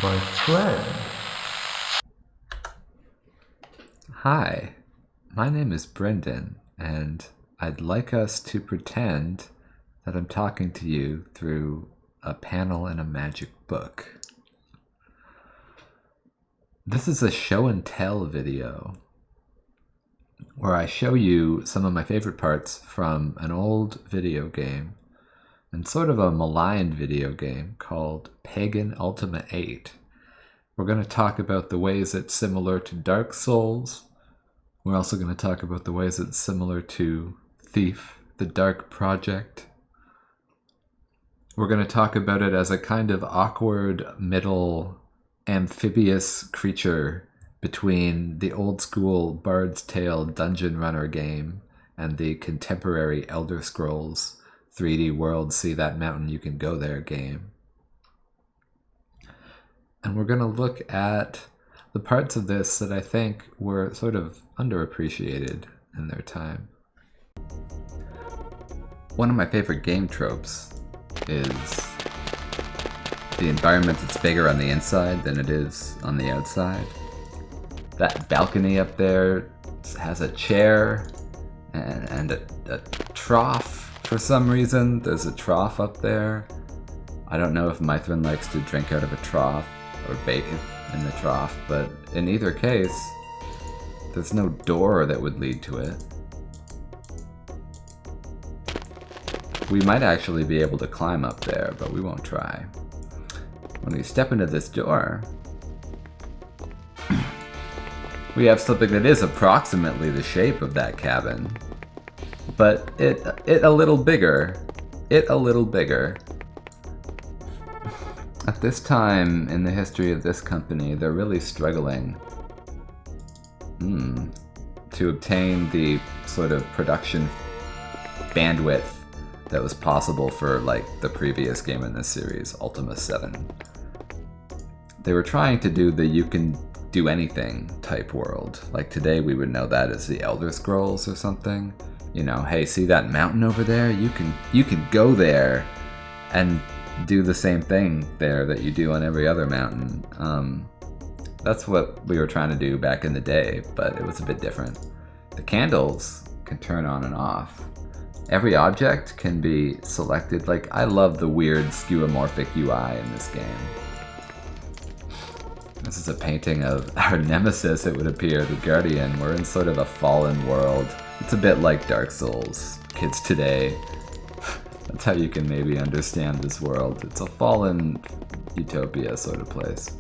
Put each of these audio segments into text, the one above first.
My friend. Hi, my name is Brendan, and I'd like us to pretend that I'm talking to you through a panel in a magic book. This is a show and tell video where I show you some of my favorite parts from an old video game and sort of a maligned video game called Pagan Ultima VIII. We're going to talk about the ways it's similar to Dark Souls. We're also going to talk about the ways it's similar to Thief, the Dark Project. We're going to talk about it as a kind of awkward middle amphibious creature between the old school Bard's Tale dungeon runner game and the contemporary Elder Scrolls 3D World See That Mountain You Can Go There game. And we're going to look at the parts of this that I think were sort of underappreciated in their time. One of my favorite game tropes is the environment that's bigger on the inside than it is on the outside. That balcony up there has a chair and a trough. For some reason, there's a trough up there. I don't know if Mithrin likes to drink out of a trough or bathe in the trough, but in either case, there's no door that would lead to it. We might actually be able to climb up there, but we won't try. When we step into this door, we have something that is approximately the shape of that cabin, but it a little bigger. At this time in the history of this company, they're really struggling to obtain the sort of production bandwidth that was possible for like the previous game in this series, Ultima VII. They were trying to do the you can do anything type world. Like today we would know that as the Elder Scrolls or something. You know, hey, see that mountain over there? You can go there and do the same thing there that you do on every other mountain. That's what we were trying to do back in the day, but it was a bit different. The candles can turn on and off. Every object can be selected. Like, I love the weird skeuomorphic UI in this game. This is a painting of our nemesis, it would appear, the Guardian. We're in sort of a fallen world. It's a bit like Dark Souls. Kids today, that's how you can maybe understand this world. It's a fallen utopia sort of place.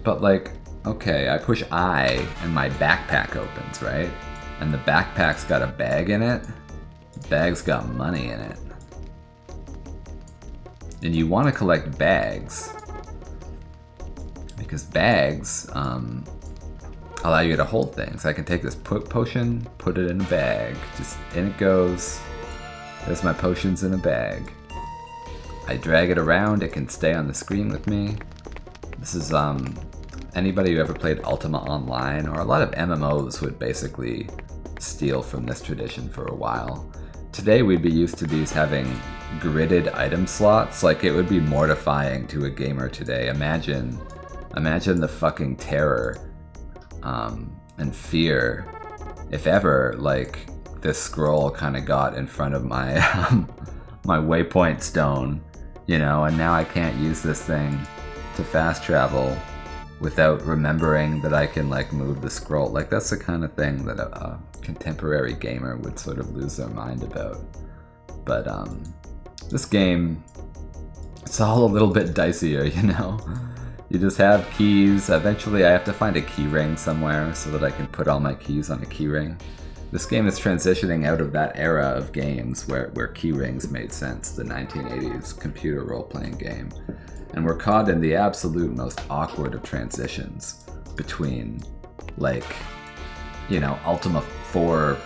But like, okay, I push I and my backpack opens, right? And the backpack's got a bag in it. The bag's got money in it. And you want to collect bags because bags allow you to hold things. I can take this potion, put it in a bag, just in it goes. There's my potions in a bag. I drag it around, it can stay on the screen with me. This is anybody who ever played Ultima Online, or a lot of MMOs would basically steal from this tradition for a while. Today we'd be used to these having gridded item slots. Like, it would be mortifying to a gamer today. Imagine the fucking terror and fear if ever like this scroll kind of got in front of my my waypoint stone, you know, and now I can't use this thing to fast travel without remembering that I can like move the scroll. Like, that's the kind of thing that a contemporary gamer would sort of lose their mind about. But this game, it's all a little bit dicier, you know? You just have keys. Eventually I have to find a key ring somewhere so that I can put all my keys on a key ring. This game is transitioning out of that era of games where key rings made sense, the 1980s computer role-playing game. And we're caught in the absolute most awkward of transitions between, like, you know, Ultima 4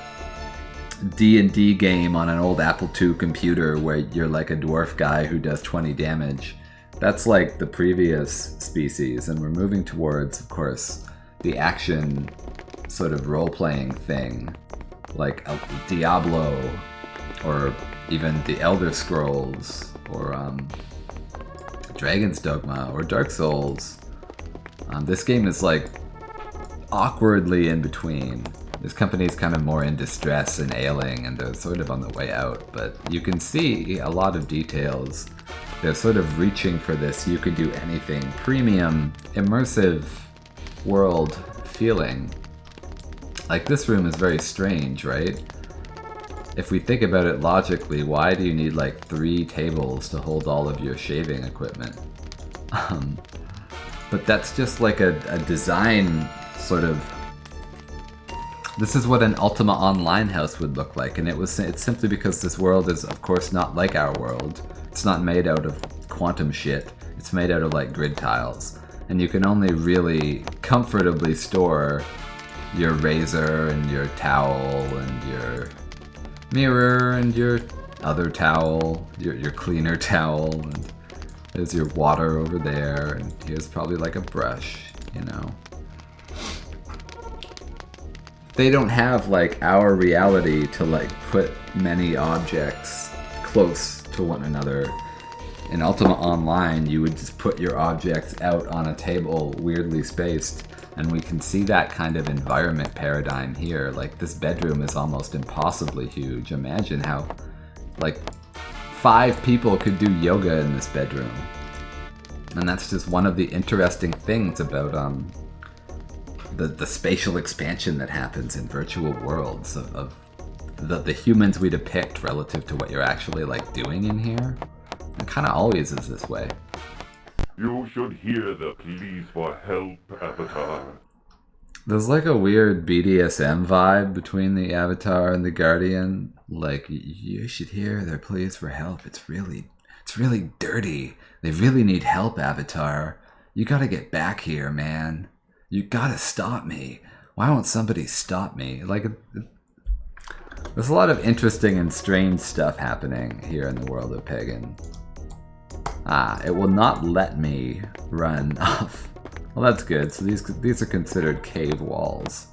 D&D game on an old Apple II computer where you're like a dwarf guy who does 20 damage. That's like the previous species, and we're moving towards, of course, the action sort of role-playing thing, like a Diablo or even the Elder Scrolls, or Dragon's Dogma, or Dark Souls. This game is like awkwardly in between. This company is kind of more in distress and ailing, and they're sort of on the way out, but you can see a lot of details. They're sort of reaching for this you could do anything, premium, immersive world feeling. Like, this room is very strange, right? If we think about it logically, why do you need like 3 tables to hold all of your shaving equipment? But that's just like a design sort of... This is what an Ultima Online house would look like, and it's simply because this world is, of course, not like our world. It's not made out of quantum shit. It's made out of like grid tiles. And you can only really comfortably store your razor and your towel and your mirror and your other towel, your cleaner towel, and there's your water over there, and here's probably like a brush, you know. They don't have like our reality to like put many objects close to one another. In Ultima Online, you would just put your objects out on a table, weirdly spaced, and we can see that kind of environment paradigm here. Like, this bedroom is almost impossibly huge. Imagine how, like, 5 people could do yoga in this bedroom. And that's just one of the interesting things about the spatial expansion that happens in virtual worlds of the humans we depict relative to what you're actually like doing in here. It kind of always is this way. You should hear the pleas for help, Avatar. There's like a weird BDSM vibe between the Avatar and the Guardian. Like, you should hear their pleas for help. It's really dirty. They really need help, Avatar. You gotta get back here, man. You gotta stop me. Why won't somebody stop me? Like, there's a lot of interesting and strange stuff happening here in the world of Pagan. It will not let me run off. Well, that's good. So these are considered cave walls.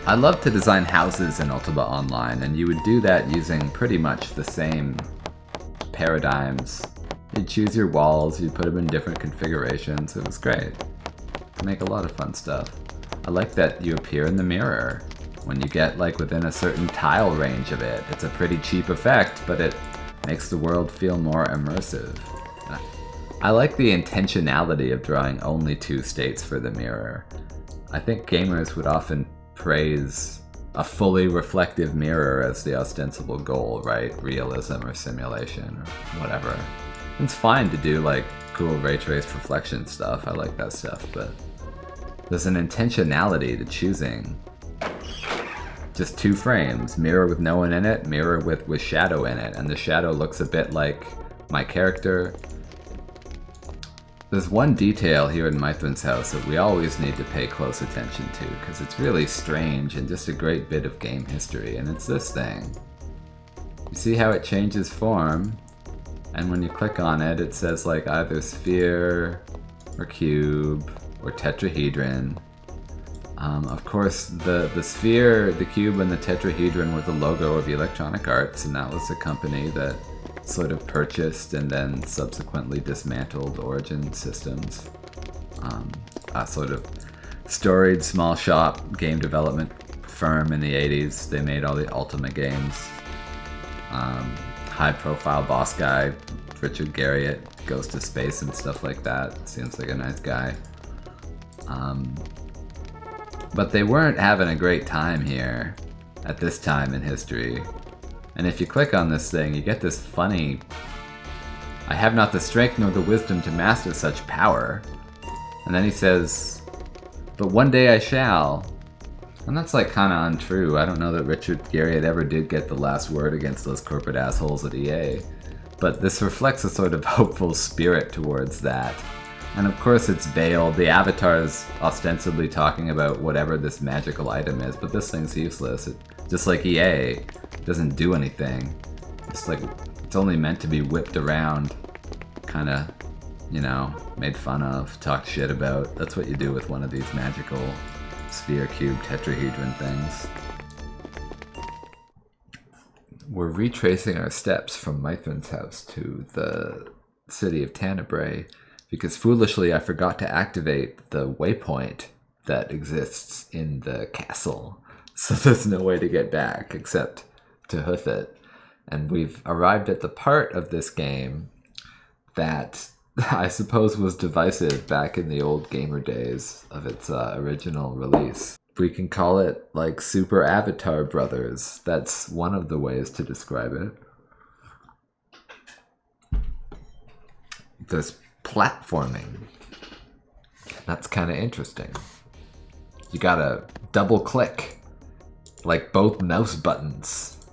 I love to design houses in Ultima Online, and you would do that using pretty much the same paradigms. You'd choose your walls, you'd put them in different configurations. It was great. You make a lot of fun stuff. I like that you appear in the mirror. When you get like within a certain tile range of it, it's a pretty cheap effect, but it makes the world feel more immersive. I like the intentionality of drawing only 2 states for the mirror. I think gamers would often praise a fully reflective mirror as the ostensible goal, right? Realism or simulation or whatever. It's fine to do like cool ray traced reflection stuff. I like that stuff, but there's an intentionality to choosing just 2 frames, mirror with no one in it, mirror with shadow in it, and the shadow looks a bit like my character. There's one detail here in Mithrin's house that we always need to pay close attention to, because it's really strange and just a great bit of game history, and it's this thing. You see how it changes form, and when you click on it, it says like either sphere, or cube, or tetrahedron. Of course, the sphere, the cube, and the tetrahedron were the logo of Electronic Arts, and that was a company that sort of purchased and then subsequently dismantled Origin Systems. A sort of storied small shop game development firm in the 80s. They made all the Ultima games. High profile boss guy, Richard Garriott, goes to space and stuff like that. Seems like a nice guy. But they weren't having a great time here at this time in history. And if you click on this thing, you get this funny, I have not the strength nor the wisdom to master such power. And then he says, but one day I shall. And that's like kind of untrue. I don't know that Richard Garriott ever did get the last word against those corporate assholes at EA. But this reflects a sort of hopeful spirit towards that. And of course it's veiled. The Avatar's ostensibly talking about whatever this magical item is, but this thing's useless. Just like EA, it doesn't do anything. It's like, it's only meant to be whipped around, kind of, you know, made fun of, talked shit about. That's what you do with one of these magical sphere, cube, tetrahedron things. we're retracing our steps from Mithrin's house to the city of Tenebrae because foolishly I forgot to activate the waypoint that exists in the castle. So there's no way to get back except to hoof it. And we've arrived at the part of this game that I suppose was divisive back in the old gamer days of its original release. We can call it like Super Avatar Brothers. That's one of the ways to describe it. There's platforming. That's kind of interesting. You gotta double click, like both mouse buttons.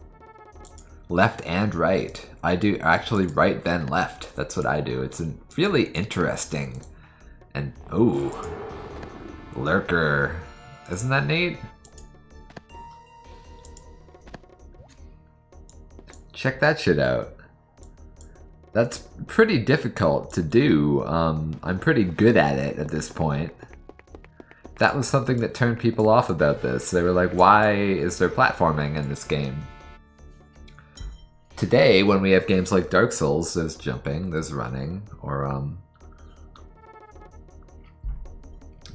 Left and right. I do actually right then left. That's what I do. It's really interesting. And, ooh, lurker. Isn't that neat? Check that shit out. That's pretty difficult to do. I'm pretty good at it at this point. That was something that turned people off about this. They were like, why is there platforming in this game? Today, when we have games like Dark Souls, there's jumping, there's running, or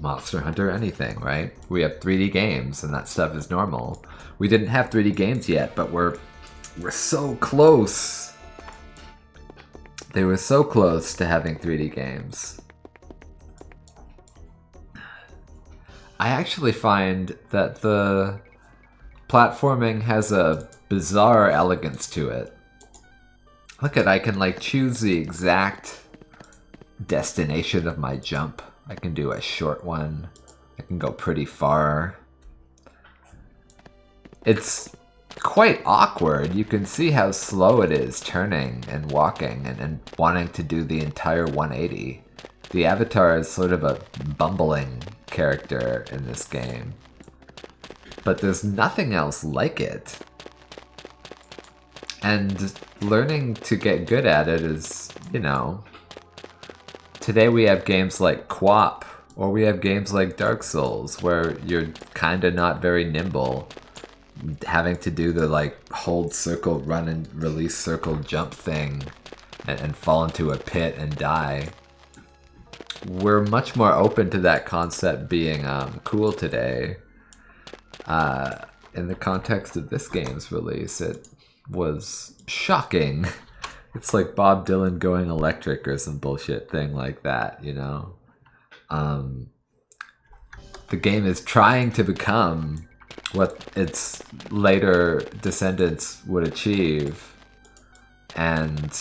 Monster Hunter, anything, right? We have 3D games, and that stuff is normal. We didn't have 3D games yet, but we're so close. They were so close to having 3D games. I actually find that the platforming has a bizarre elegance to it. Look at, I can like choose the exact destination of my jump. I can do a short one. I can go pretty far. It's quite awkward. You can see how slow it is turning and walking and wanting to do the entire 180. The avatar is sort of a bumbling character in this game. But there's nothing else like it. And learning to get good at it is, you know... Today we have games like QWOP, or we have games like Dark Souls, where you're kinda not very nimble, having to do the like hold circle, run and release circle jump thing, and fall into a pit and die. We're much more open to that concept being cool today. In the context of this game's release, it was shocking. It's like Bob Dylan going electric or some bullshit thing like that, you know? The game is trying to become what its later descendants would achieve. And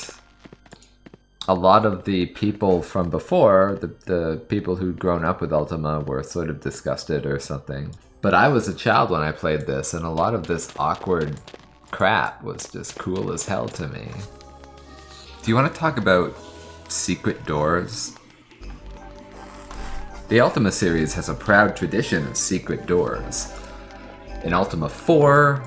a lot of the people from before, the people who'd grown up with Ultima, were sort of disgusted or something. But I was a child when I played this, and a lot of this awkward crap was just cool as hell to me. Do you want to talk about secret doors? The Ultima series has a proud tradition of secret doors. In Ultima 4,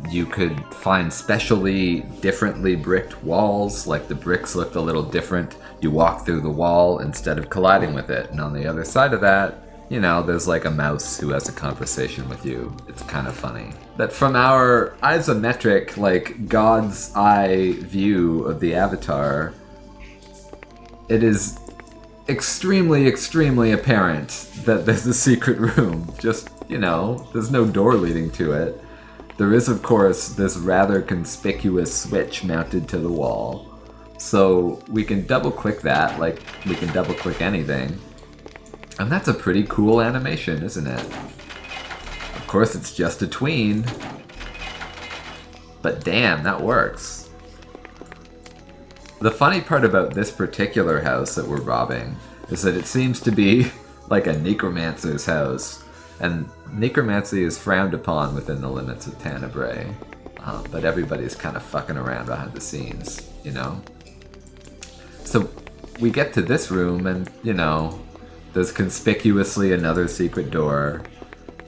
you could find specially differently bricked walls, like the bricks looked a little different. You walk through the wall instead of colliding with it. And on the other side of that, you know, there's like a mouse who has a conversation with you. It's kind of funny. That from our isometric, like God's eye view of the avatar, it is extremely, extremely apparent that there's a secret room. Just, you know, there's no door leading to it. There is, of course, this rather conspicuous switch mounted to the wall. So we can double click that, like we can double click anything. And that's a pretty cool animation, isn't it? Of course, it's just a tween. But damn, that works. The funny part about this particular house that we're robbing is that it seems to be like a necromancer's house. And necromancy is frowned upon within the limits of Tenebrae. But everybody's kind of fucking around behind the scenes, you know? So we get to this room and, you know, there's conspicuously another secret door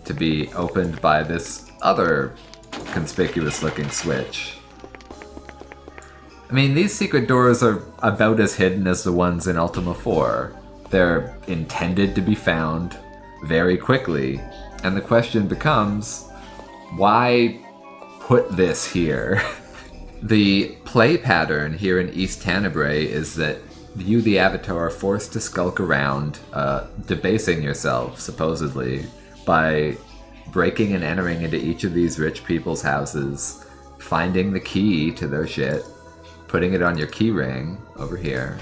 to be opened by this other conspicuous looking switch. I mean, these secret doors are about as hidden as the ones in Ultima 4. They're intended to be found very quickly, and the question becomes, why put this here? The play pattern here in East Tenebrae is that you, the Avatar, are forced to skulk around, debasing yourself, supposedly, by breaking and entering into each of these rich people's houses, finding the key to their shit, putting it on your key ring over here.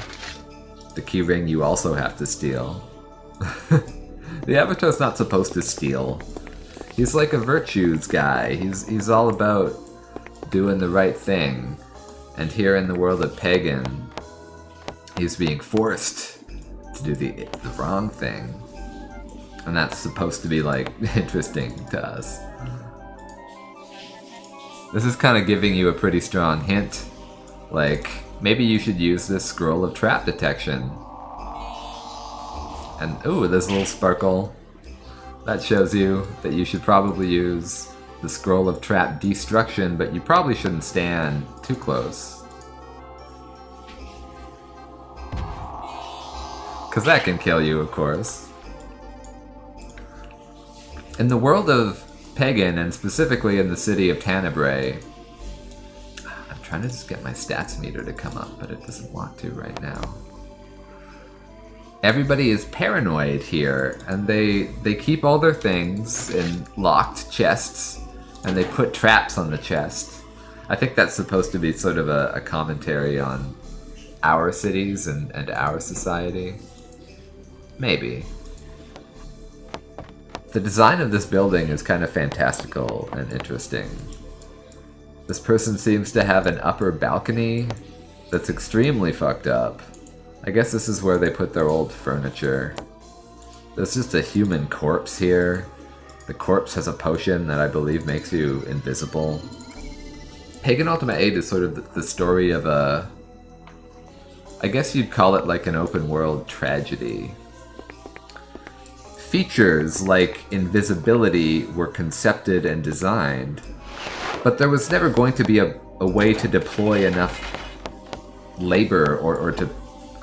The key ring you also have to steal. The Avatar's not supposed to steal. He's like a virtues guy. He's all about doing the right thing. And here in the world of Pagan, he's being forced to do the wrong thing. And that's supposed to be, like, interesting to us. This is kind of giving you a pretty strong hint. Like, maybe you should use this scroll of trap detection. And, ooh, this little sparkle. That shows you that you should probably use the scroll of trap destruction, but you probably shouldn't stand too close. Because that can kill you, of course. In the world of Pagan, and specifically in the city of Tenebrae, I'm trying to just get my stats meter to come up, but it doesn't want to right now. Everybody is paranoid here, and they keep all their things in locked chests, and they put traps on the chest. I think that's supposed to be sort of a commentary on our cities and our society. Maybe. The design of this building is kind of fantastical and interesting. This person seems to have an upper balcony that's extremely fucked up. I guess this is where they put their old furniture. There's just a human corpse here. The corpse has a potion that I believe makes you invisible. Pagan Ultima VIII is sort of the story of a... I guess you'd call it like an open world tragedy. Features like invisibility were concepted and designed, but there was never going to be a way to deploy enough labor or to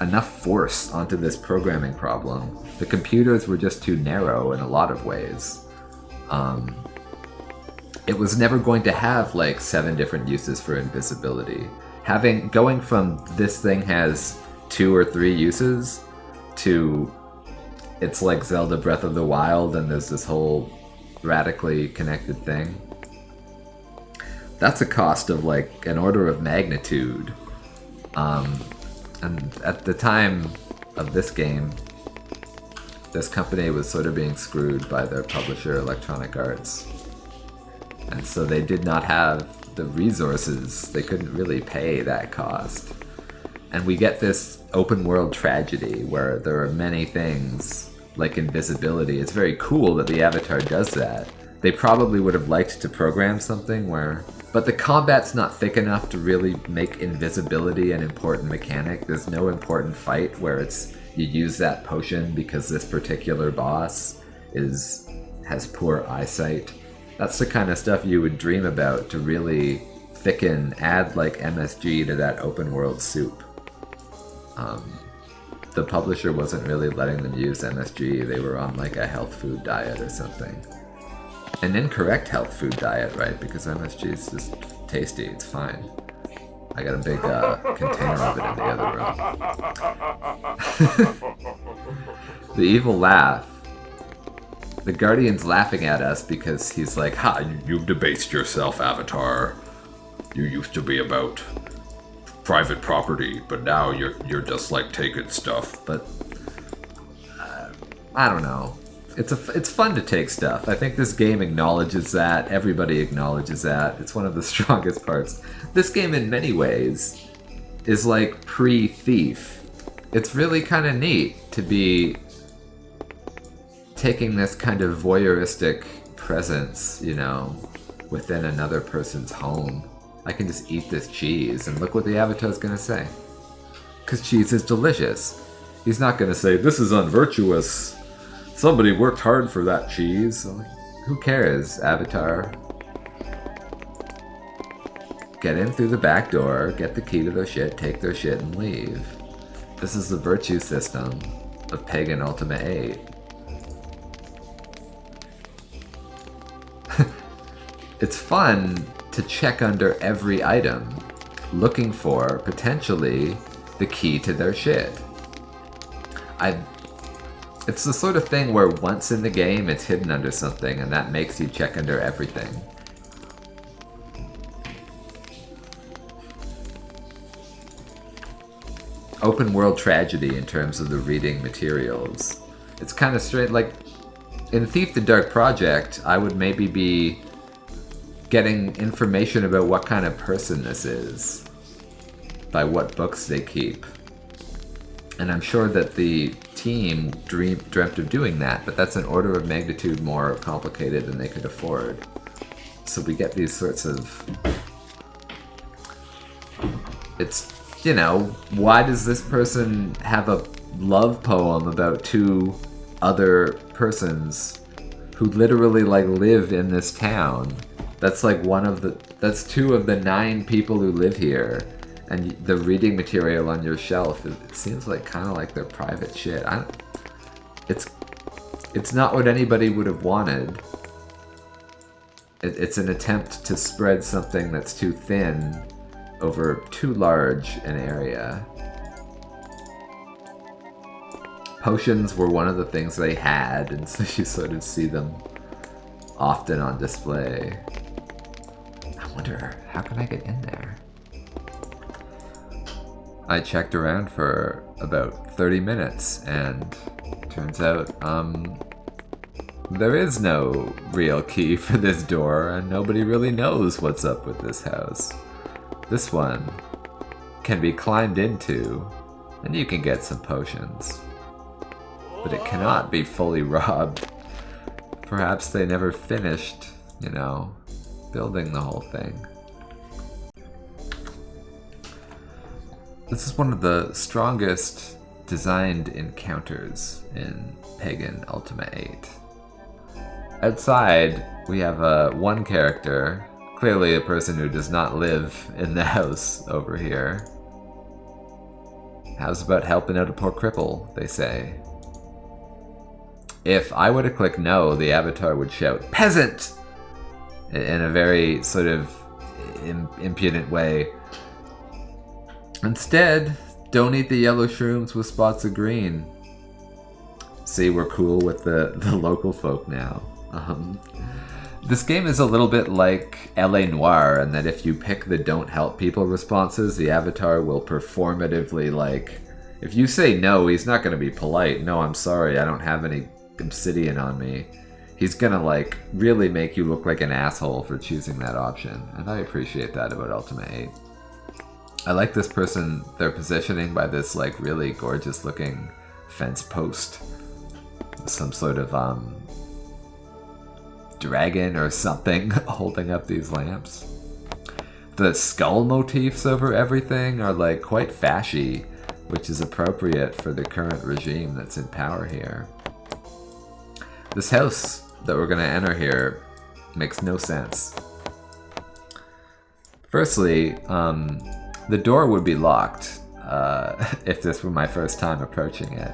enough force onto this programming problem. The computers were just too narrow in a lot of ways. It was never going to have like 7 different uses for invisibility. Going from this thing has 2 or 3 uses to it's like Zelda Breath of the Wild and there's this whole radically connected thing. That's a cost of like an order of magnitude. And at the time of this game, this company was sort of being screwed by their publisher, Electronic Arts. And so they did not have the resources. They couldn't really pay that cost. And we get this open world tragedy where there are many things like invisibility. It's very cool that the Avatar does that. They probably would have liked to program something where... But the combat's not thick enough to really make invisibility an important mechanic. There's no important fight where it's you use that potion because this particular boss has poor eyesight. That's the kind of stuff you would dream about to really add like MSG to that open world soup. The publisher wasn't really letting them use MSG. They were on like a health food diet or something. An incorrect health food diet, right? Because MSG is just tasty. It's fine. I got a big container of it in the other room. The evil laugh. The Guardian's laughing at us because he's like, "Ha! You've debased yourself, Avatar. You used to be about private property, but now you're just like taking stuff." But I don't know. It's fun to take stuff. I think this game acknowledges that. Everybody acknowledges that. It's one of the strongest parts. This game, in many ways, is like pre-Thief. It's really kind of neat to be taking this kind of voyeuristic presence, you know, within another person's home. I can just eat this cheese, and look what the Avatar's gonna say. Because cheese is delicious. He's not gonna say, "This is unvirtuous. Somebody worked hard for that cheese." Like, who cares, Avatar? Get in through the back door, get the key to their shit, take their shit, and leave. This is the virtue system of Pagan Ultima VIII. It's fun to check under every item. looking for, potentially, the key to their shit. It's the sort of thing where once in the game, it's hidden under something, and that makes you check under everything. Open world tragedy in terms of the reading materials. It's kind of straight, like, in Thief the Dark Project, I would maybe be getting information about what kind of person this is by what books they keep. And I'm sure that the team dreamt of doing that, but that's an order of magnitude more complicated than they could afford. So we get these sorts of... It's, you know, why does this person have a love poem about two other persons who literally, like, live in this town? That's like that's 2 of the 9 people who live here. And the reading material on your shelf, it seems like kind of like their private shit. It's not what anybody would have wanted. It's an attempt to spread something that's too thin over too large an area. Potions were one of the things they had, and so you sort of see them often on display. I wonder, how can I get in there? I checked around for about 30 minutes, and turns out, there is no real key for this door, and nobody really knows what's up with this house. This one can be climbed into, and you can get some potions. But it cannot be fully robbed. Perhaps they never finished, you know, building the whole thing. This is one of the strongest designed encounters in Pagan Ultima VIII. Outside, we have one character, clearly a person who does not live in the house over here. How's about helping out a poor cripple, they say. If I were to click no, the avatar would shout, "Peasant!" in a very sort of impudent way. Instead, don't eat the yellow shrooms with spots of green. See, we're cool with the local folk now. This game is a little bit like LA Noire, in that if you pick the don't help people responses, the avatar will performatively, like, if you say no, he's not going to be polite. No, I'm sorry, I don't have any obsidian on me. He's going to, like, really make you look like an asshole for choosing that option. And I appreciate that about Ultima 8. I like this person, their positioning by this, like, really gorgeous looking fence post. Some sort of, dragon or something holding up these lamps. The skull motifs over everything are, like, quite fashy, which is appropriate for the current regime that's in power here. This house that we're gonna enter here makes no sense. Firstly, the door would be locked if this were my first time approaching it.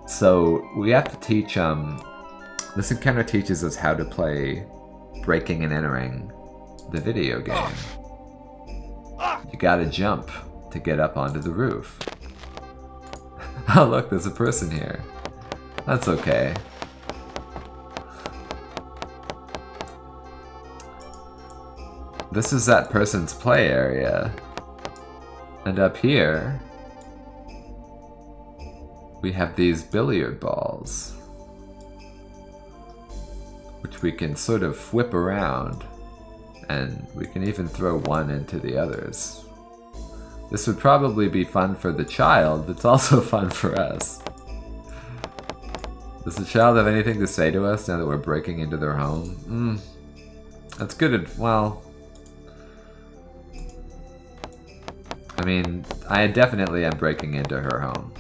So we have to teach, this encounter teaches us how to play breaking and entering the video game. You gotta jump to get up onto the roof. Oh look, there's a person here. That's okay. This is that person's play area. And up here, we have these billiard balls, which we can sort of whip around, and we can even throw one into the others. This would probably be fun for the child, it's also fun for us. Does the child have anything to say to us now that we're breaking into their home? That's good, well... I mean, I definitely am breaking into her home.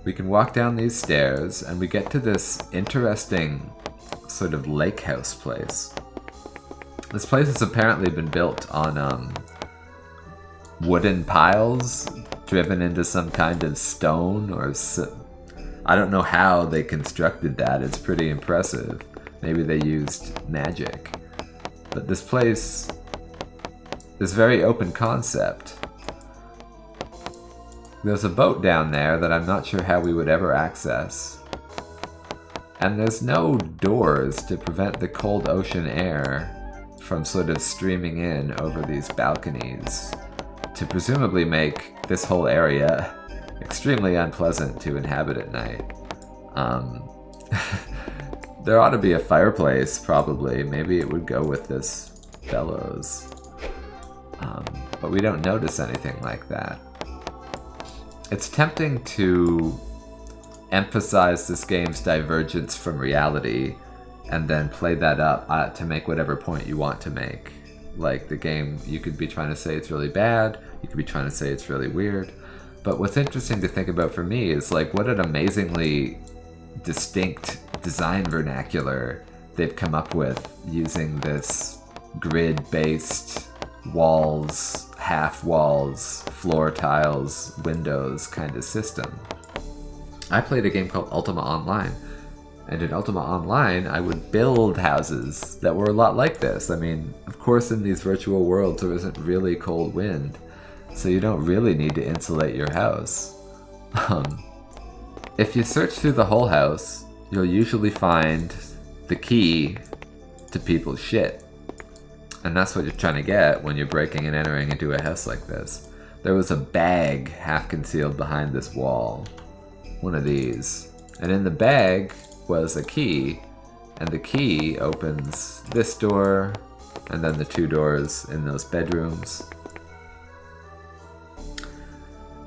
We can walk down these stairs, and we get to this interesting sort of lake house place. This place has apparently been built on wooden piles driven into some kind of stone, or I don't know how they constructed that. It's pretty impressive. Maybe they used magic. But this place this very open concept. There's a boat down there that I'm not sure how we would ever access. And there's no doors to prevent the cold ocean air from sort of streaming in over these balconies to presumably make this whole area extremely unpleasant to inhabit at night. There ought to be a fireplace, probably. Maybe it would go with this bellows. But we don't notice anything like that. It's tempting to emphasize this game's divergence from reality and then play that up to make whatever point you want to make. Like the game, you could be trying to say it's really bad, you could be trying to say it's really weird. But what's interesting to think about for me is like what an amazingly distinct design vernacular they've come up with using this grid-based walls, half walls, floor tiles, windows kind of system. I played a game called Ultima Online, and in Ultima Online I would build houses that were a lot like this. I mean, of course in these virtual worlds there isn't really cold wind, so you don't really need to insulate your house. If you search through the whole house, you'll usually find the key to people's shit. And that's what you're trying to get when you're breaking and entering into a house like this. There was a bag half concealed behind this wall. One of these. And in the bag was a key. And the key opens this door, and then the two doors in those bedrooms.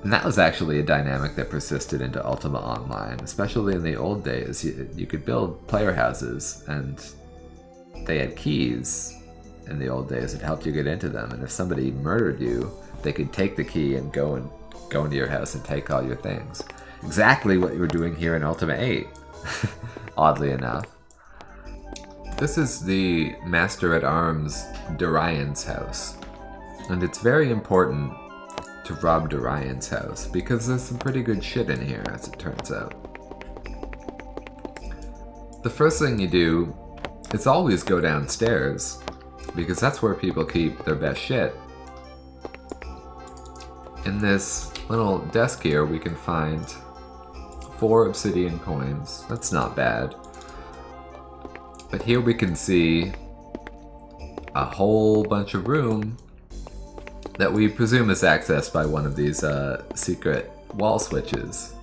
And that was actually a dynamic that persisted into Ultima Online, especially in the old days. You could build player houses, and they had keys in the old days that helped you get into them. And if somebody murdered you, they could take the key and go into your house and take all your things. Exactly what you were doing here in Ultima VIII, oddly enough. This is the Master-at-Arms Darian's house, and it's very important to rob Darian's house because there's some pretty good shit in here, as it turns out. The first thing you do is always go downstairs, because that's where people keep their best shit. In this little desk here we can find 4 obsidian coins. That's not bad. But here we can see a whole bunch of room that we presume is accessed by one of these secret wall switches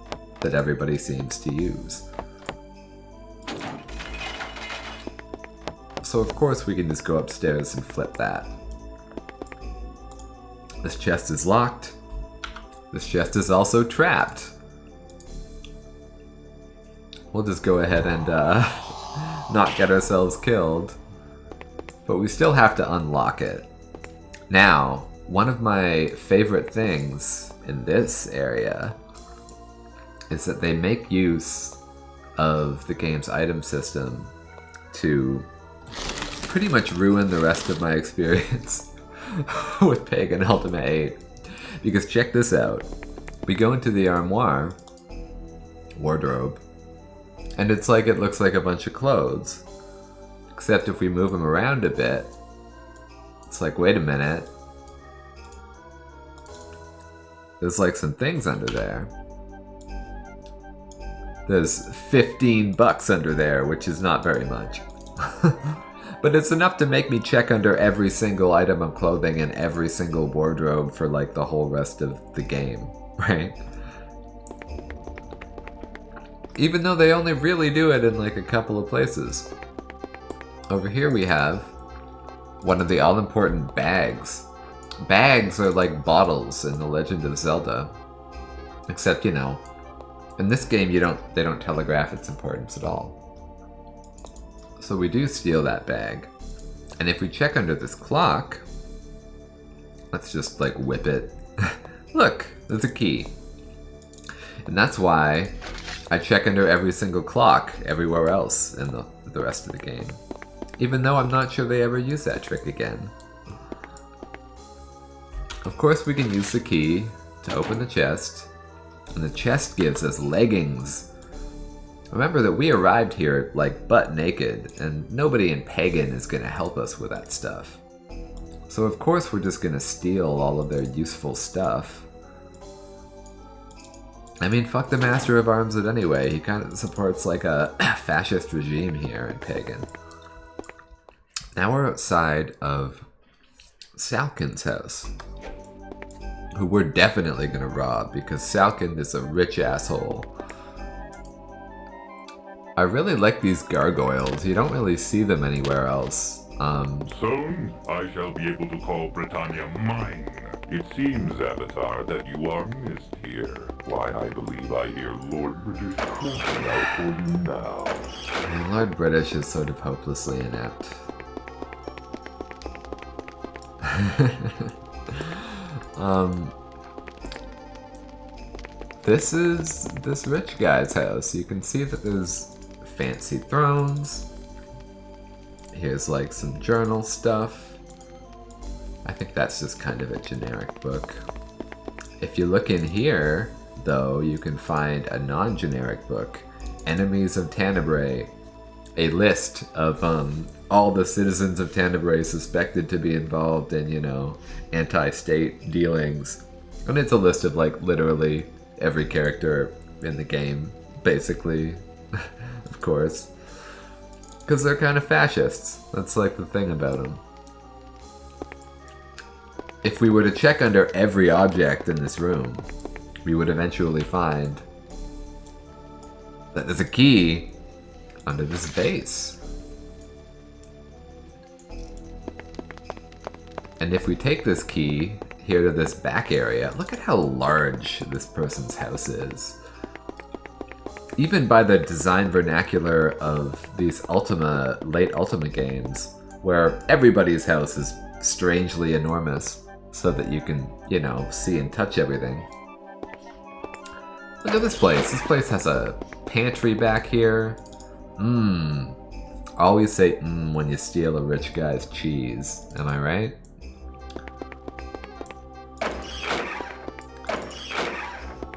that everybody seems to use. So of course we can just go upstairs and flip that. This chest is locked. This chest is also trapped. We'll just go ahead and not get ourselves killed. But we still have to unlock it. Now, one of my favorite things in this area is that they make use of the game's item system to pretty much ruin the rest of my experience with Pagan Ultima VIII. Because check this out. We go into the armoire, wardrobe, and it's like it looks like a bunch of clothes. Except if we move them around a bit, it's like, wait a minute. There's like some things under there. There's 15 bucks under there, which is not very much. But it's enough to make me check under every single item of clothing in every single wardrobe for like the whole rest of the game, right? Even though they only really do it in like a couple of places. Over here we have one of the all-important bags. Bags are like bottles in The Legend of Zelda. Except, you know, in this game they don't telegraph its importance at all. So we do steal that bag. And if we check under this clock, let's just like whip it. Look, there's a key. And that's why I check under every single clock everywhere else in the rest of the game. Even though I'm not sure they ever use that trick again. Of course we can use the key to open the chest. And the chest gives us leggings. Remember that we arrived here like butt naked, and nobody in Pagan is going to help us with that stuff. So of course we're just gonna steal all of their useful stuff. I mean, fuck the Master of Arms it anyway. He kind of supports like a fascist regime here in Pagan. Now we're outside of Salkins House, who we're definitely gonna rob because Salkin is a rich asshole. I really like these gargoyles. You don't really see them anywhere else. Soon, I shall be able to call Britannia mine. It seems, Avatar, that you are missed here. Why, I believe I hear Lord British crying out for you now. And Lord British is sort of hopelessly inept. This is this rich guy's house. You can see that there's fancy thrones. Here's like some journal stuff. I think that's just kind of a generic book. If you look in here, though, you can find a non-generic book, Enemies of Tenebrae, a list of all the citizens of Tenebrae suspected to be involved in, you know, anti-state dealings. And it's a list of like literally every character in the game, basically, of course. Because they're kind of fascists. That's like the thing about them. If we were to check under every object in this room, we would eventually find that there's a key under this vase. And if we take this key here to this back area, look at how large this person's house is. Even by the design vernacular of these late Ultima games, where everybody's house is strangely enormous, so that you can, you know, see and touch everything. Look at this place. This place has a pantry back here. Always say when you steal a rich guy's cheese. Am I right?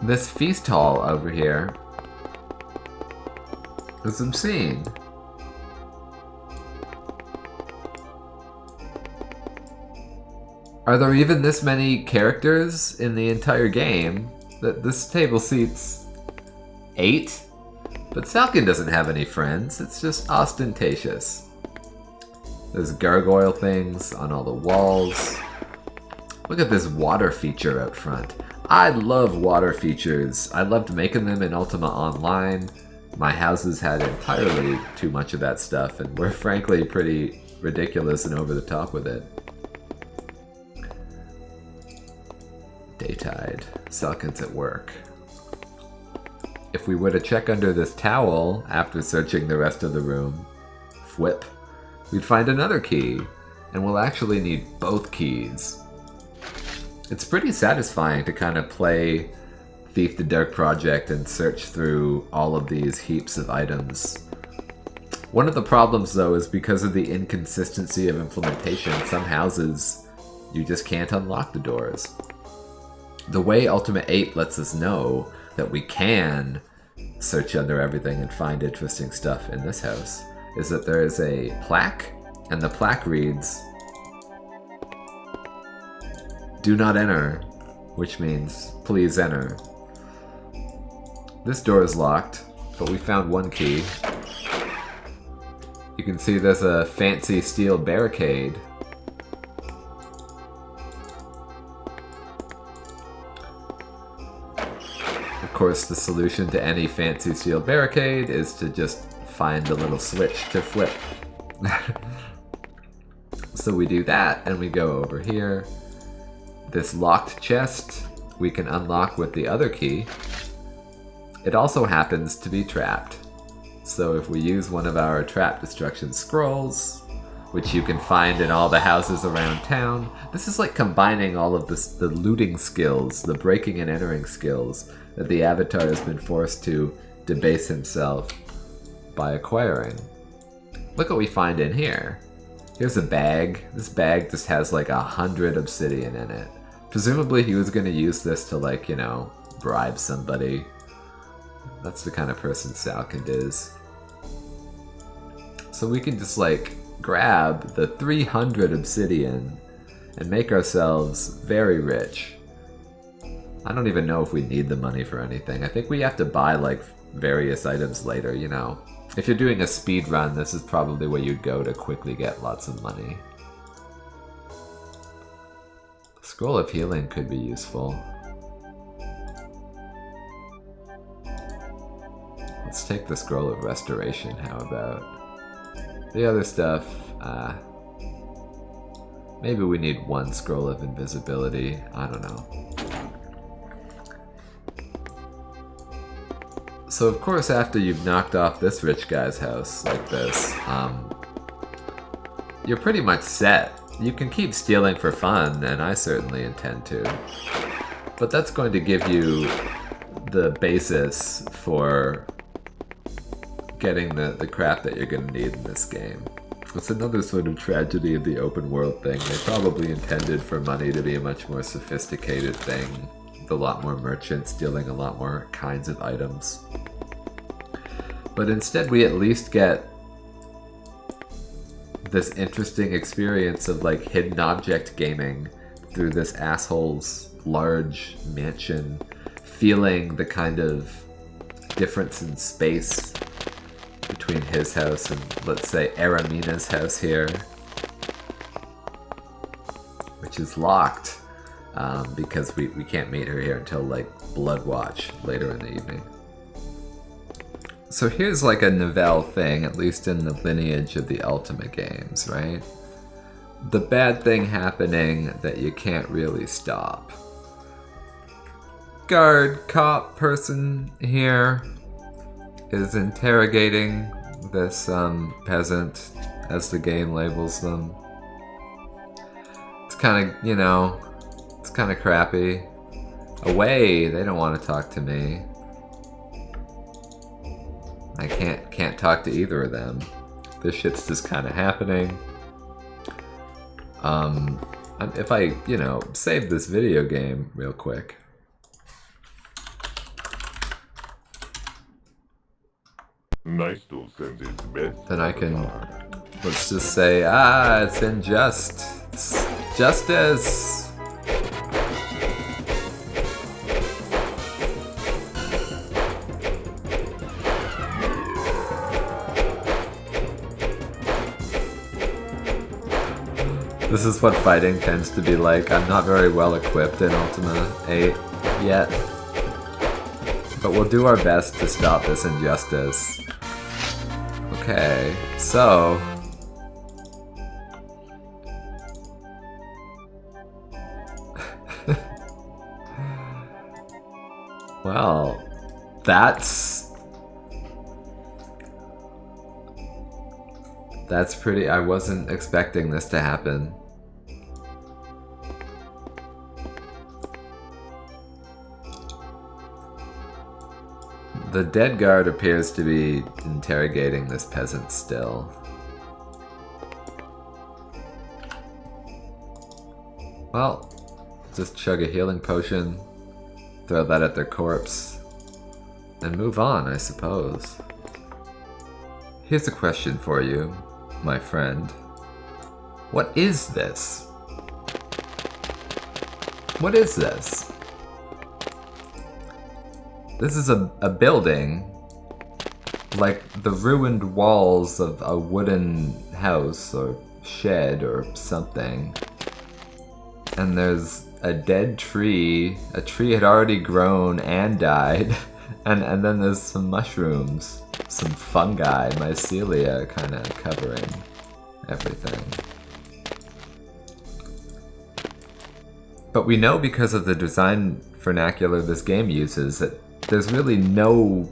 This feast hall over here is obscene. Are there even this many characters in the entire game? That this table seats 8? But Salkin doesn't have any friends, it's just ostentatious. There's gargoyle things on all the walls. Look at this water feature out front. I love water features. I loved making them in Ultima Online. My houses had entirely too much of that stuff and were frankly pretty ridiculous and over the top with it. Daytide. Salkin's at work. If we were to check under this towel after searching the rest of the room, whip, we'd find another key, and we'll actually need both keys. It's pretty satisfying to kind of play Thief the Dark Project and search through all of these heaps of items. One of the problems, though, is because of the inconsistency of implementation, some houses, you just can't unlock the doors. The way Ultima VIII lets us know that we can search under everything and find interesting stuff in this house is that there is a plaque, and the plaque reads, "Do not enter," which means, please enter. This door is locked, but we found one key. You can see there's a fancy steel barricade. Of course, the solution to any fancy steel barricade is to just find the little switch to flip. So we do that, and we go over here. This locked chest we can unlock with the other key. It also happens to be trapped. So if we use one of our trap destruction scrolls, which you can find in all the houses around town, this is like combining all of the looting skills, the breaking and entering skills that the Avatar has been forced to debase himself by acquiring. Look what we find in here. Here's a bag. This bag just has like 100 obsidian in it. Presumably he was going to use this to, like, you know, bribe somebody. That's the kind of person Salkind is. So we can just like grab the 300 obsidian and make ourselves very rich. I don't even know if we need the money for anything. I think we have to buy like various items later, you know. If you're doing a speed run, this is probably where you'd go to quickly get lots of money. Scroll of Healing could be useful. Let's take the Scroll of Restoration, how about? The other stuff, maybe we need one Scroll of Invisibility, I don't know. So of course after you've knocked off this rich guy's house like this, you're pretty much set. You can keep stealing for fun, and I certainly intend to. But that's going to give you the basis for getting the crap that you're going to need in this game. It's another sort of tragedy of the open world thing. They probably intended for money to be a much more sophisticated thing, with a lot more merchants dealing a lot more kinds of items. But instead we at least get this interesting experience of like hidden object gaming through this asshole's large mansion, feeling the kind of difference in space between his house and, let's say, Aramina's house here, which is locked because we can't meet her here until like Bloodwatch later in the evening. So here's like a novel thing, at least in the lineage of the Ultima games, right? The bad thing happening that you can't really stop. Guard cop person here is interrogating this peasant, as the game labels them. It's kind of, you know, it's kind of crappy. Away, they don't want to talk to me. I can't talk to either of them. This shit's just kind of happening. If I, you know, save this video game real quick. Nice to send his best. Then I can, let's just say, it's unjust. It's justice. This is what fighting tends to be like. I'm not very well equipped in Ultima 8 yet. But we'll do our best to stop this injustice. Okay, so... well, that's pretty... I wasn't expecting this to happen. The dead guard appears to be interrogating this peasant still. Well, just chug a healing potion, throw that at their corpse, and move on, I suppose. Here's a question for you, my friend. What is this? What is this? This is a building, like the ruined walls of a wooden house or shed or something. And there's a dead tree. A tree had already grown and died. And then there's some mushrooms, some fungi, mycelia kind of covering everything. But we know because of the design vernacular this game uses that there's really no...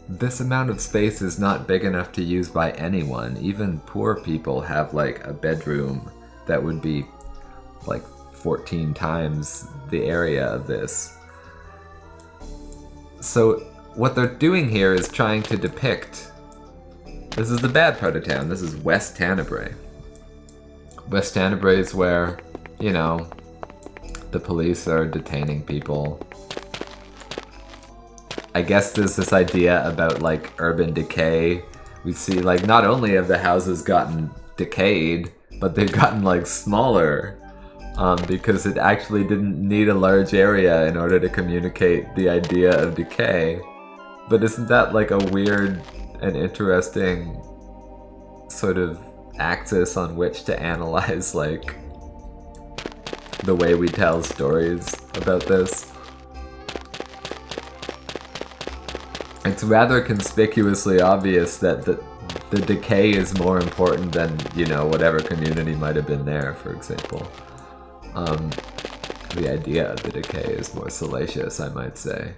This amount of space is not big enough to use by anyone. Even poor people have like a bedroom that would be like 14 times the area of this. So what they're doing here is trying to depict... This is the bad part of town. This is West Tenebrae. West Tenebrae is where, you know, the police are detaining people. I guess there's this idea about like urban decay. We see like not only have the houses gotten decayed, but they've gotten like smaller because it actually didn't need a large area in order to communicate the idea of decay. But isn't that like a weird and interesting sort of axis on which to analyze like the way we tell stories about this? It's rather conspicuously obvious that the decay is more important than, you know, whatever community might have been there, for example. The idea of the decay is more salacious, I might say.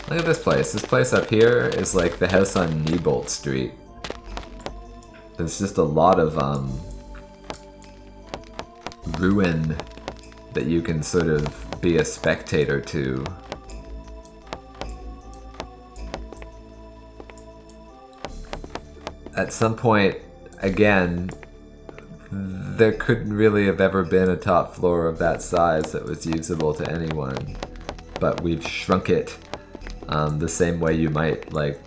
Look at this place. This place up here is like the house on Niebolt Street. There's just a lot of ruin that you can sort of be a spectator to. At some point, again, there couldn't really have ever been a top floor of that size that was usable to anyone. But we've shrunk it the same way you might, like,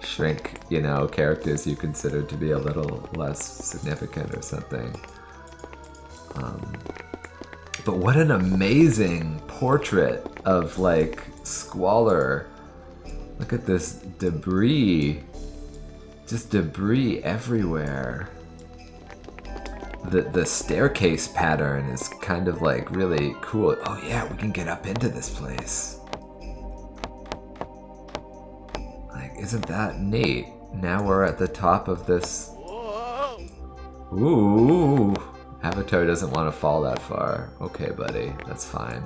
shrink, you know, characters you consider to be a little less significant or something. But what an amazing portrait of, like, squalor. Look at this debris. Just debris everywhere. The staircase pattern is kind of like really cool. Oh yeah, we can get up into this place. Like, isn't that neat? Now we're at the top of this. Ooh, Avatar doesn't want to fall that far. Okay, buddy, that's fine.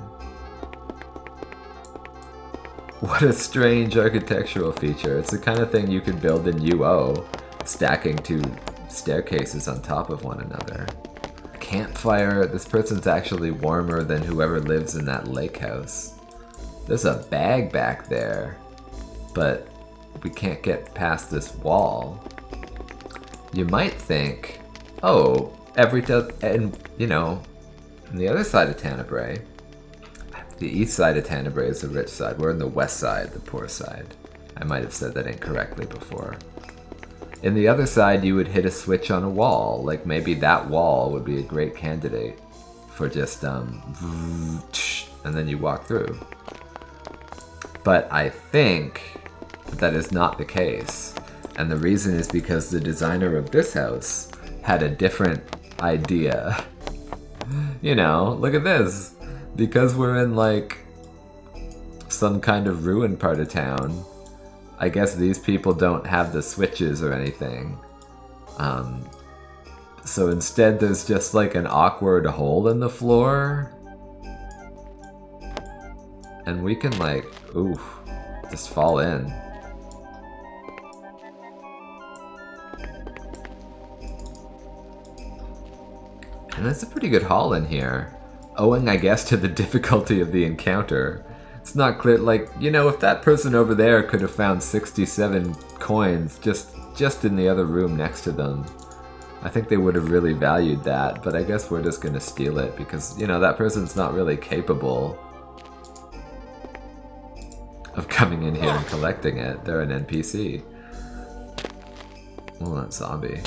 What a strange architectural feature. It's the kind of thing you could build in UO, stacking two staircases on top of one another. Campfire. This person's actually warmer than whoever lives in that lake house. There's a bag back there, but we can't get past this wall. You might think, oh, and you know, on the other side of Tenebrae, the east side of Tenebrae is the rich side. We're in the west side, the poor side. I might have said that incorrectly before. In the other side, you would hit a switch on a wall. Like, maybe that wall would be a great candidate for just, and then you walk through. But I think that is not the case. And the reason is because the designer of this house had a different idea. You know, look at this. Because we're in, like, some kind of ruined part of town, I guess these people don't have the switches or anything. So instead there's just, like, an awkward hole in the floor. And we can, like, oof, just fall in. And that's a pretty good haul in here. Owing, I guess, to the difficulty of the encounter. It's not clear, like, you know, if that person over there could have found 67 coins just in the other room next to them, I think they would have really valued that, but I guess we're just gonna steal it because, you know, that person's not really capable of coming in here and collecting it. They're an NPC. Well, that zombie.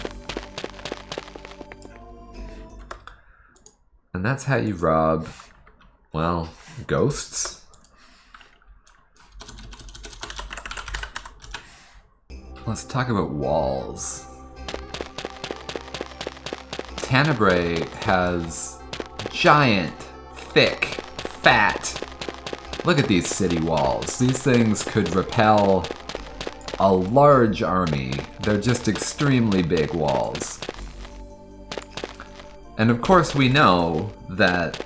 And that's how you rob, well, ghosts? Let's talk about walls. Tenebrae has giant, thick, fat. Look at these city walls. These things could repel a large army. They're just extremely big walls. And of course we know that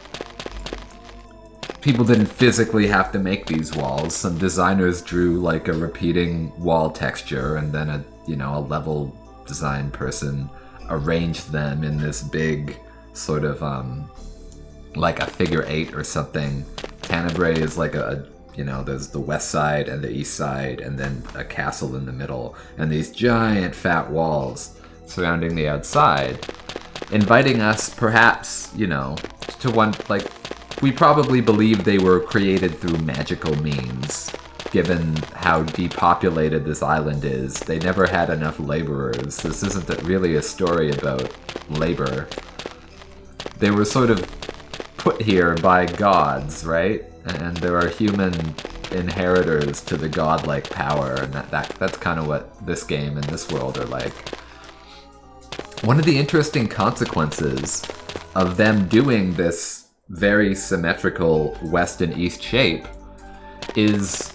people didn't physically have to make these walls. Some designers drew like a repeating wall texture and then a level design person arranged them in this big sort of like a figure 8 or something. Tenebrae is like there's the west side and the east side and then a castle in the middle and these giant fat walls surrounding the outside, inviting us perhaps, to one, like, we probably believe they were created through magical means, given how depopulated this island is. They never had enough laborers. This isn't really a story about labor. They were sort of put here by gods, right? And there are human inheritors to the godlike power, and that's kind of what this game and this world are like. One of the interesting consequences of them doing this very symmetrical west and east shape is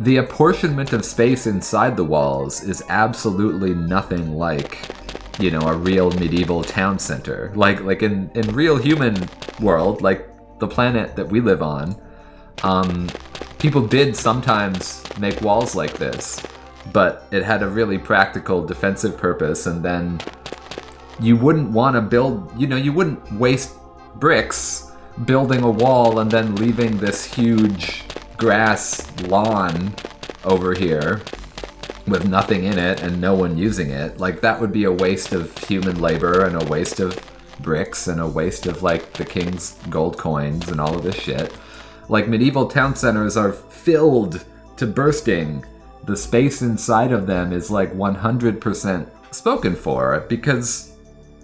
the apportionment of space inside the walls is absolutely nothing like, you know, a real medieval town center. Like in real human world, like the planet that we live on, people did sometimes make walls like this, but it had a really practical defensive purpose, and then you wouldn't want to build, you know, you wouldn't waste bricks building a wall and then leaving this huge grass lawn over here with nothing in it and no one using it. Like, that would be a waste of human labor and a waste of bricks and a waste of, like, the king's gold coins and all of this shit. Like, medieval town centers are filled to bursting. The space inside of them is, like, 100% spoken for because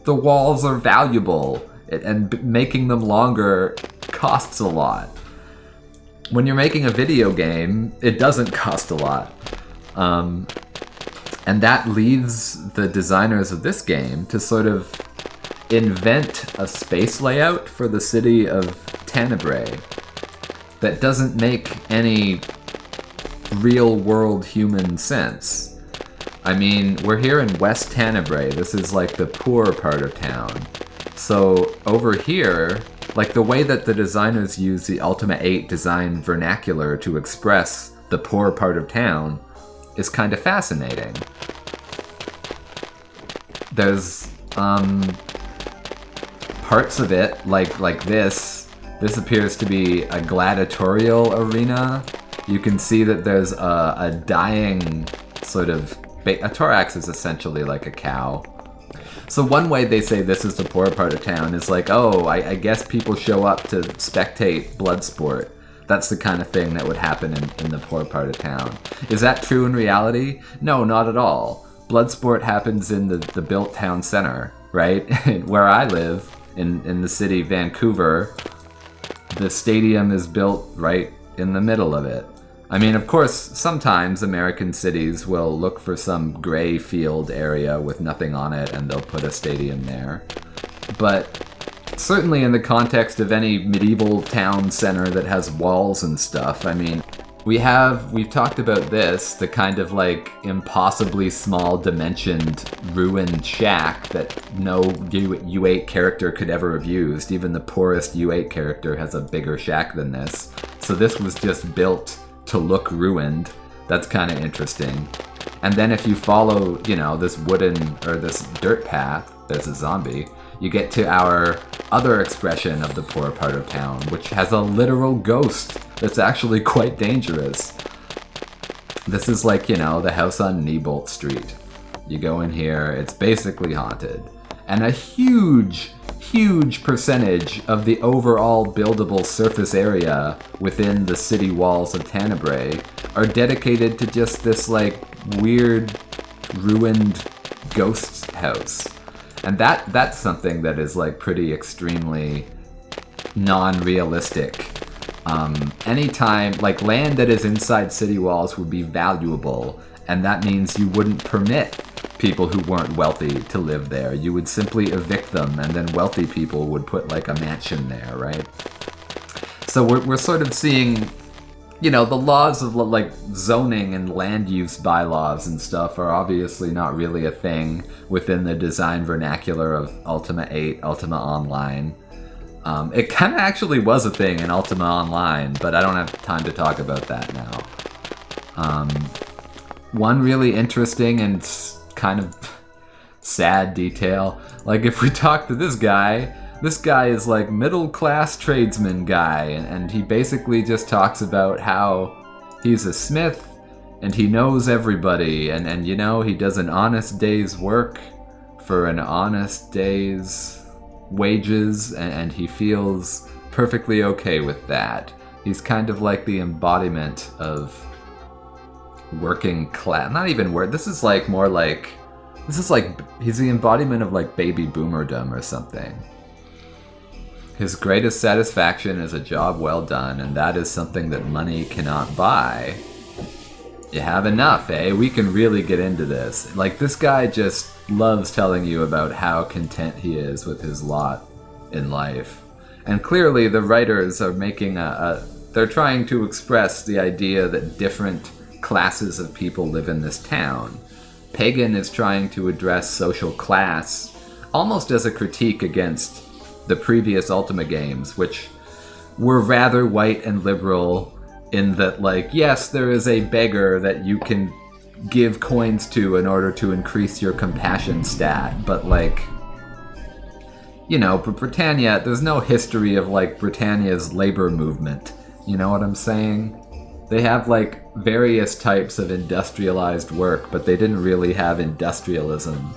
the walls are valuable, and making them longer costs a lot. When you're making a video game, it doesn't cost a lot. And that leaves the designers of this game to sort of invent a space layout for the city of Tenebrae that doesn't make any real-world human sense. I mean, we're here in West Tenebrae. This is like the poor part of town. So over here, like the way that the designers use the Ultima VIII design vernacular to express the poor part of town is kind of fascinating. There's parts of it, like this. This appears to be a gladiatorial arena. You can see that there's a dying sort of... A thorax is essentially like a cow. So one way they say this is the poor part of town is like, oh, I guess people show up to spectate blood sport. That's the kind of thing that would happen in the poor part of town. Is that true in reality? No, not at all. Blood sport happens in the built town center, right? Where I live, in the city Vancouver, the stadium is built right in the middle of it. I mean, of course, sometimes American cities will look for some gray field area with nothing on it and they'll put a stadium there. But certainly in the context of any medieval town center that has walls and stuff, I mean, we've talked about this, the kind of like impossibly small dimensioned ruined shack that no U8 character could ever have used. Even the poorest U8 character has a bigger shack than this. So this was just built to look ruined. That's kind of interesting. And then if you follow, you know, this wooden or this dirt path, there's a zombie, you get to our other expression of the poor part of town, which has a literal ghost that's actually quite dangerous. This is like, you know, the house on Niebolt Street. You go in here, it's basically haunted. And a huge percentage of the overall buildable surface area within the city walls of Tenebrae are dedicated to just this like weird ruined ghost house. And that's something that is like pretty extremely non-realistic. Anytime, like land that is inside city walls would be valuable, and that means you wouldn't permit people who weren't wealthy to live there. You would simply evict them, and then wealthy people would put like a mansion there, right? So we're sort of seeing, you know, the laws of like zoning and land use bylaws and stuff are obviously not really a thing within the design vernacular of Ultima VIII, Ultima Online. It kind of actually was a thing in Ultima Online, but I don't have time to talk about that now. One really interesting and kind of sad detail, like if we talk to this guy is like middle-class tradesman guy, and he basically just talks about how he's a smith and he knows everybody, and you know, he does an honest day's work for an honest day's wages, and he feels perfectly okay with that. He's kind of like the embodiment of working class, not even work, this is like more like This is like, he's the embodiment of like baby boomerdom or something. His greatest satisfaction is a job well done, and that is something that money cannot buy. You have enough, eh? We can really get into this. Like, this guy just loves telling you about how content he is with his lot in life. And clearly the writers are making they're trying to express the idea that different classes of people live in this town. Pagan is trying to address social class almost as a critique against the previous Ultima games, which were rather white and liberal in that, like, yes, there is a beggar that you can give coins to in order to increase your compassion stat, but, like, you know, Britannia, there's no history of, like, Britannia's labor movement. You know what I'm saying? They have, like, various types of industrialized work, but they didn't really have industrialism.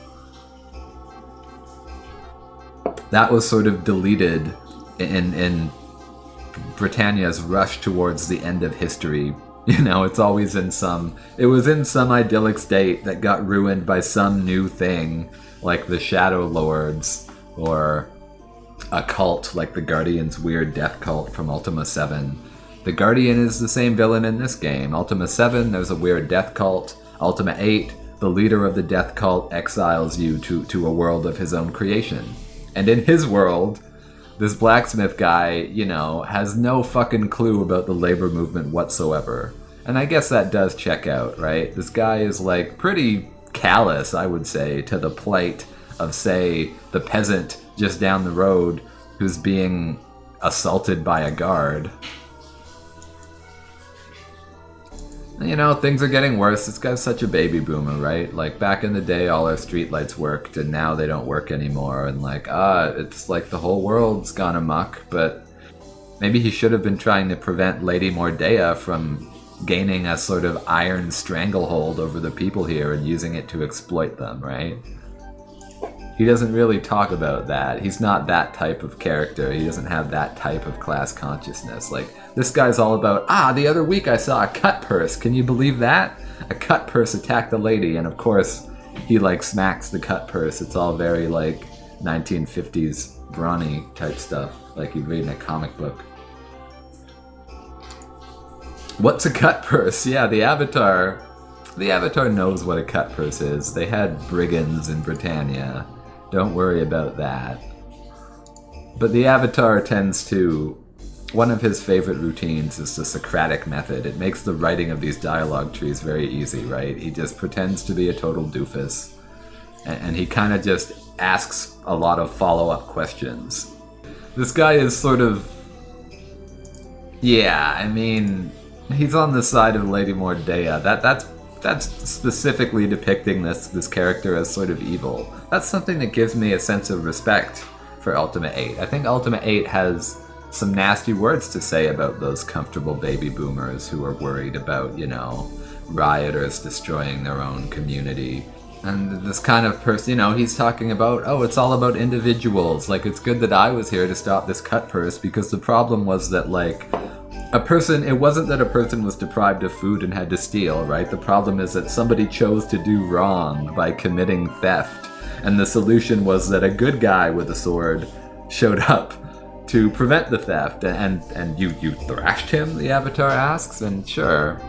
That was sort of deleted in Britannia's rush towards the end of history. You know, it's always in some... It was in some idyllic state that got ruined by some new thing, like the Shadow Lords, or a cult like the Guardian's weird death cult from Ultima 7. The Guardian is the same villain in this game. Ultima 7, there's a weird death cult. Ultima 8, the leader of the death cult exiles you to a world of his own creation. And in his world, this blacksmith guy, you know, has no fucking clue about the labor movement whatsoever. And I guess that does check out, right? This guy is, like, pretty callous, I would say, to the plight of, say, the peasant just down the road who's being assaulted by a guard. You know, things are getting worse. This guy's such a baby boomer, right? Like, back in the day, all our streetlights worked, and now they don't work anymore. And, like, it's like the whole world's gone amok, but maybe he should have been trying to prevent Lady Mordea from gaining a sort of iron stranglehold over the people here and using it to exploit them, right? He doesn't really talk about that. He's not that type of character. He doesn't have that type of class consciousness. Like, this guy's all about, the other week I saw a cut purse. Can you believe that? A cut purse attacked a lady, and of course, he, like, smacks the cut purse. It's all very, like, 1950s brawny type stuff, like you'd read in a comic book. What's a cut purse? Yeah, the Avatar knows what a cut purse is. They had brigands in Britannia. Don't worry about that. But the Avatar tends to... One of his favorite routines is the Socratic method. It makes the writing of these dialogue trees very easy, right? He just pretends to be a total doofus. And he kind of just asks a lot of follow-up questions. This guy is sort of... Yeah, I mean... He's on the side of Lady Mordea. That's specifically depicting this character as sort of evil. That's something that gives me a sense of respect for Ultima 8. I think Ultima 8 has some nasty words to say about those comfortable baby boomers who are worried about, you know, rioters destroying their own community. And this kind of person, you know, he's talking about, it's all about individuals. Like, it's good that I was here to stop this cut purse, because the problem was that, like, it wasn't that a person was deprived of food and had to steal, right? The problem is that somebody chose to do wrong by committing theft. And the solution was that a good guy with a sword showed up to prevent the theft. And you thrashed him, the Avatar asks? And sure.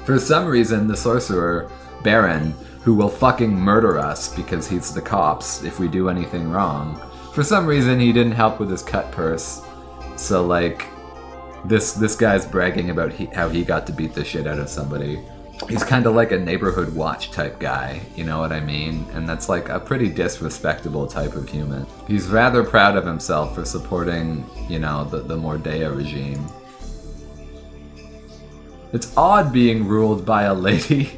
For some reason, the sorcerer, Baron, who will fucking murder us because he's the cops if we do anything wrong, for some reason he didn't help with his cut purse. So, like... This guy's bragging about how he got to beat the shit out of somebody. He's kind of like a neighborhood watch type guy, you know what I mean? And that's like a pretty disrespectable type of human. He's rather proud of himself for supporting, you know, the Mordea regime. It's odd being ruled by a lady.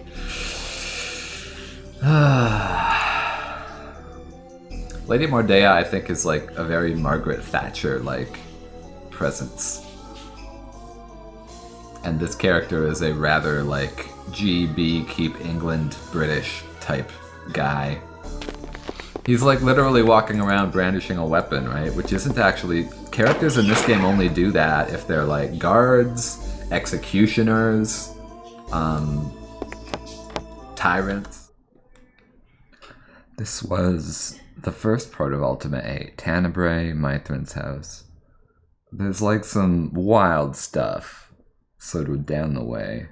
Lady Mordea, I think, is like a very Margaret Thatcher-like presence. And this character is a rather, like, GB, keep England British type guy. He's, like, literally walking around brandishing a weapon, right? Which isn't actually... Characters in this game only do that if they're, like, guards, executioners, tyrants. This was the first part of Ultima VIII, Tenebrae, Mithrin's house. There's like some wild stuff sort of down the way.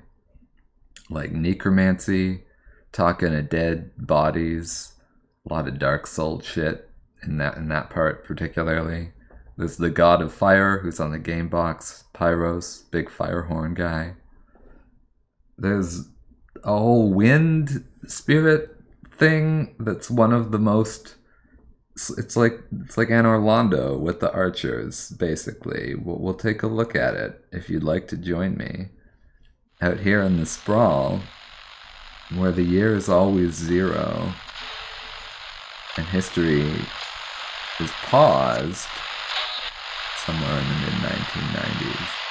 Like necromancy, talking to dead bodies, a lot of Dark Soul shit in that part particularly. There's the God of Fire who's on the game box, Pyros, big fire horn guy. There's a whole wind spirit thing that's one of the most. It's like Anor Londo with the archers, basically. We'll take a look at it if you'd like to join me. Out here in the sprawl, where the year is always 0, and history is paused somewhere in the mid-1990s.